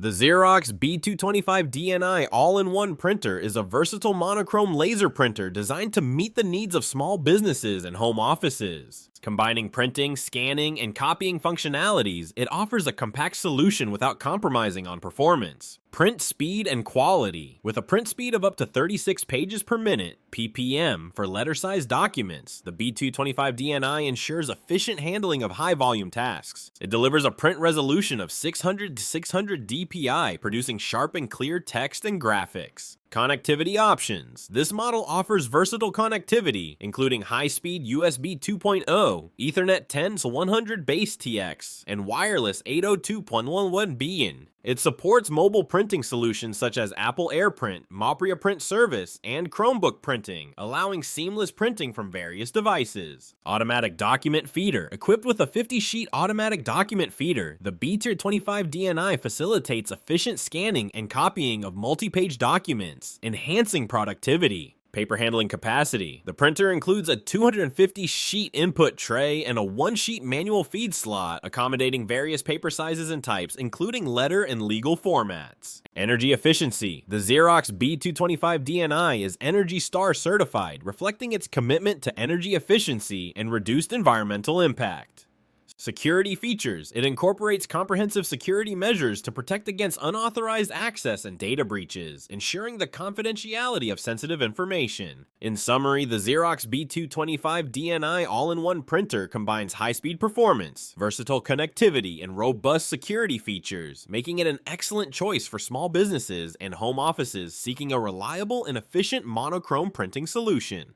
The Xerox B225DNI All-In-One Printer is a versatile monochrome laser printer designed to meet the needs of small businesses and home offices. Combining printing, scanning, and copying functionalities, it offers a compact solution without compromising on performance. Print speed and quality. With a print speed of up to 36 pages per minute, ppm, for letter-sized documents, the B225DNI ensures efficient handling of high-volume tasks. It delivers a print resolution of 600 to 600 dpi, producing sharp and clear text and graphics. Connectivity options. This model offers versatile connectivity, including high-speed USB 2.0, Ethernet 10 to 100 base TX, and wireless 802.11 It supports mobile printing solutions such as Apple AirPrint, Mopria Print Service, and Chromebook printing, allowing seamless printing from various devices. Automatic document feeder. Equipped with a 50-sheet automatic document feeder, the B225DNI facilitates efficient scanning and copying of multi-page documents, enhancing productivity. Paper handling capacity. The printer includes a 250-sheet input tray and a 1-sheet manual feed slot, accommodating various paper sizes and types, including letter and legal formats. Energy efficiency. The Xerox B225DNI is ENERGY STAR certified, reflecting its commitment to energy efficiency and reduced environmental impact. Security features. It incorporates comprehensive security measures to protect against unauthorized access and data breaches, ensuring the confidentiality of sensitive information. In summary, the Xerox B225DNI All-in-One Printer combines high-speed performance, versatile connectivity, and robust security features, making it an excellent choice for small businesses and home offices seeking a reliable and efficient monochrome printing solution.